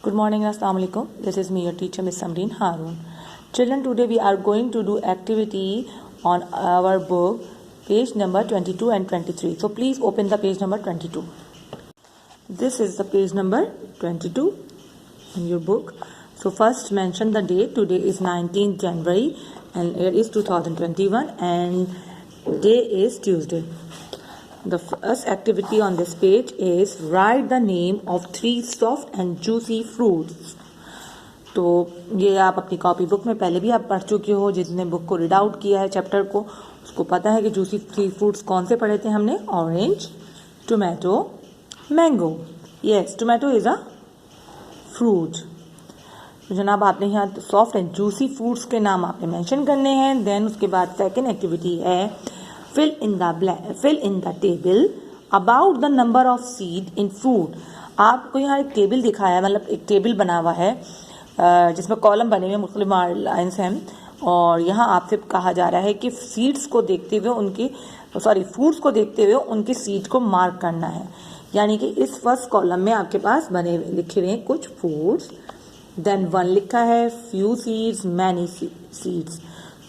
Good morning, Assalamu alaikum. This is me, your teacher, Miss Samreen Haroon. Children, today we are going to do activity on our book, page number 22 and 23. So please open the page number 22. This is the page number 22 in your book. So first mention the date. Today is 19th January and it is 2021 and day is Tuesday. The first activity on this page is write the name of 3 soft and juicy fruits. तो ये आप अपनी copy book में पहले भी आप पढ़ चुके हो. जिसने बुक को रीड आउट किया है चैप्टर को उसको पता है कि जूसी 3 फ्रूट्स कौन से पढ़े थे हमने. Orange, tomato, mango. Yes, tomato is a fruit. तो जनाब आपने यहाँ सॉफ्ट एंड जूसी फ्रूट्स के नाम आपने मेंशन करने हैं. देन उसके बाद सेकेंड एक्टिविटी है fill in the table about the number of seed in fruit. आपको यहाँ एक टेबल दिखाया है, मतलब एक टेबल बना हुआ है जिसमें कॉलम बने हुए मुख्तलिफ लाइन्स हैं और यहाँ आपसे कहा जा रहा है कि सीड्स को देखते हुए फ्रूट्स को देखते हुए उनकी सीड को मार्क करना है. यानी कि इस फर्स्ट कॉलम में आपके पास लिखे हुए हैं कुछ फ्रूट्स. देन 1 लिखा है फ्यू सीड्स, मैनी सीड्स.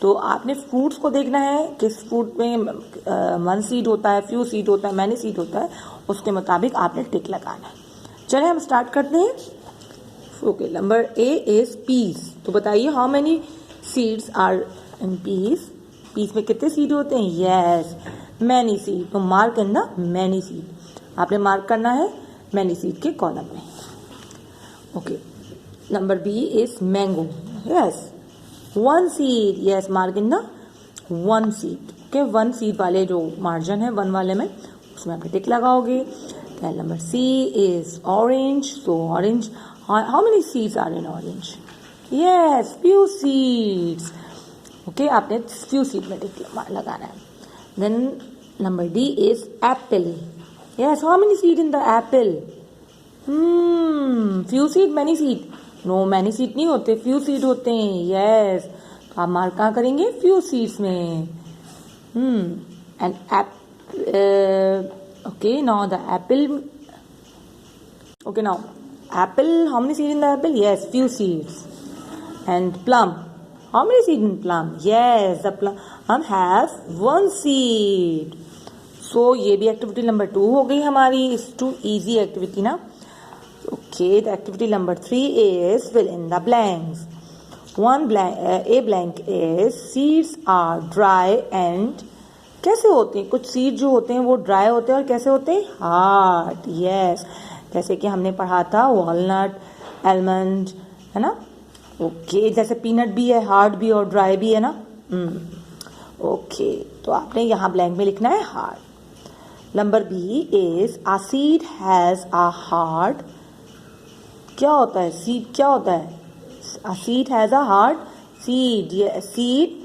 तो आपने फ्रूट्स को देखना है किस फ्रूट में 1 सीड होता है, फ्यू सीड होता है, मैनी सीड होता है. उसके मुताबिक आपने टिक लगाना है. चलिए हम स्टार्ट करते हैं. Okay, number A is peas. तो बताइए how many seeds are in peas. Peas में कितने सीड होते हैं. Yes, many seed. तो mark in the many seed. आपने मार्क करना है मैनी सीड के कॉलम में. Okay, number B is mango. Yes, 1 seed. yes, mark in the 1 seed. okay, 1 seed वाले जो मार्जिन है 1 वाले में उसमें आप टिक लगाओगे. then number C is orange. so orange, how many seeds are in orange. yes, few seeds. okay, आपने few seed में टिक लगाना है. then number D is apple. yes, how many seed in the apple. few seed, many seed. No, many seed नहीं होते, few seed होते हैं. Yes, तो आप मार्क कहाँ करेंगे. फ्यू सीड्स में. And okay, now the apple. Okay, now apple, how many seed in the apple. Yes, few seeds. And plum, how many seed in plum. Yes, the plum have 1 seed. So ये भी activity number 2 हो गई हमारी. इस 2 easy activity ना. Okay, the activity number 3 is fill in the blanks. A blank is seeds are dry and कैसे होते हैं. कुछ सीड जो होते हैं वो ड्राई होते हैं और कैसे होते हैं. हार्ड. यस, जैसे कि हमने पढ़ा था वॉलनट, आलमंड, है ना. ओके, जैसे पीनट भी है, हार्ड भी और ड्राई भी है ना. ओके, तो आपने यहाँ ब्लैंक में लिखना है hard. Number B is a seed has a hard. क्या होता है सीड. क्या होता है. Seed has a hard seed. ये सीड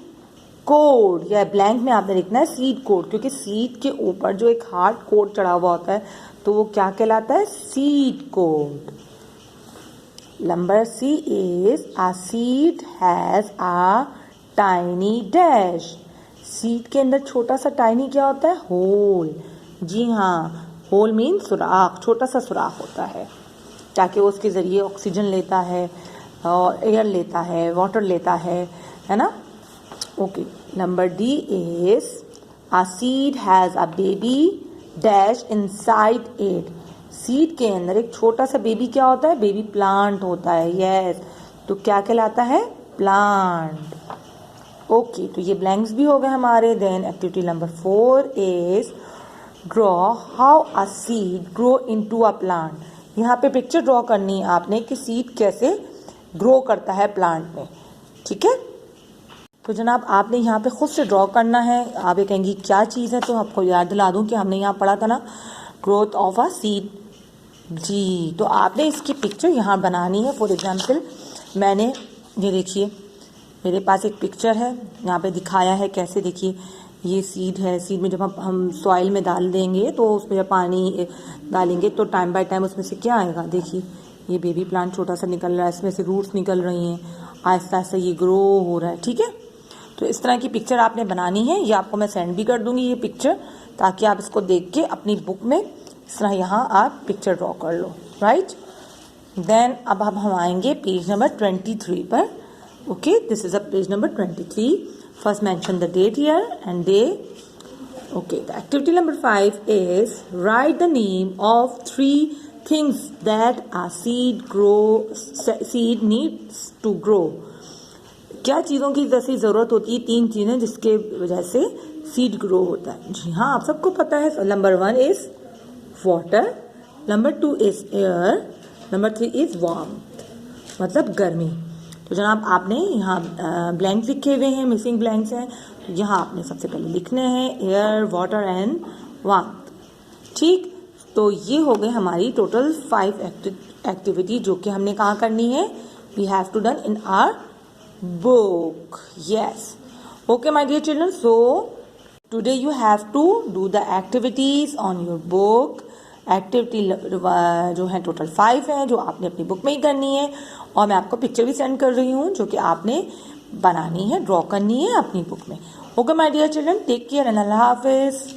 कोड या ब्लैंक में आपने लिखना है सीड कोड, क्योंकि सीड के ऊपर जो एक हार्ड कोड चढ़ा हुआ होता है तो वो क्या कहलाता है. Seed code. Number C is a seed has a tiny dash. Seed के अंदर छोटा सा टाइनी क्या होता है. होल. जी हाँ, होल मीन सुराख. छोटा सा सुराख होता है ताकि वो उसके ज़रिए ऑक्सीजन लेता है और एयर लेता है, वाटर लेता है ना. Okay, number D is a seed has a baby dash inside it. Seed के अंदर एक छोटा सा बेबी क्या होता है. बेबी प्लांट होता है. यस, तो क्या कहलाता है. प्लांट. ओके, तो ये ब्लैंक्स भी हो गए हमारे. Then activity number 4 is draw how a seed grow into a plant. यहाँ पे पिक्चर ड्रॉ करनी है आपने कि सीड कैसे ग्रो करता है प्लांट में. ठीक है, तो जनाब आपने यहाँ पे खुद से ड्रॉ करना है. आप ये कहेंगी क्या चीज़ है, तो आपको याद दिला दूँ कि हमने यहाँ पढ़ा था ना ग्रोथ ऑफ अ सीड. जी, तो आपने इसकी पिक्चर यहाँ बनानी है. फॉर एग्जांपल मैंने ये देखिए मेरे पास एक पिक्चर है, यहाँ पे दिखाया है कैसे. देखिए ये सीड है. सीड में जब हम सॉइल में डाल देंगे तो उसमें जब पानी डालेंगे तो टाइम बाय टाइम उसमें से क्या आएगा. देखिए ये बेबी प्लांट छोटा सा निकल रहा है, इसमें से रूट्स निकल रही हैं, आहिस्ता आहिस्ता ये ग्रो हो रहा है. ठीक है, तो इस तरह की पिक्चर आपने बनानी है. ये आपको मैं सेंड भी कर दूंगी ये पिक्चर, ताकि आप इसको देख के अपनी बुक में इस तरह यहाँ आप पिक्चर ड्रॉ कर लो. राइट. देन अब हम आएंगे पेज नंबर 23 पर. Okay, this is a page number 23. First mention the date here and day. Okay, the activity number 5 is write the name of 3 things that a seed needs to grow. क्या चीज़ों की जैसी ज़रूरत होती है? 3 चीज़ें जिसके वजह से सीड ग्रो होता है. जी हाँ, आप सबको पता है. Number 1 is water, number 2 is air, number 3 is warmth, मतलब गर्मी. तो जनाब आपने यहाँ ब्लैंक्स लिखे हुए हैं, मिसिंग ब्लैंक्स हैं. तो यहाँ आपने सबसे पहले लिखने हैं एयर, वाटर एंड वार्मथ. ठीक, तो ये हो गए हमारी टोटल 5 एक्टिविटी जो कि हमने कहाँ करनी है. We have to done in our book. Yes, okay my dear children. So today you have to do the activities on your book. Activity जो है टोटल 5 है जो आपने अपनी बुक में ही करनी है. और मैं आपको पिक्चर भी सेंड कर रही हूँ जो कि आपने बनानी है, ड्रॉ करनी है अपनी बुक में. Okay my dear children, take care and अल्लाह हाफिज.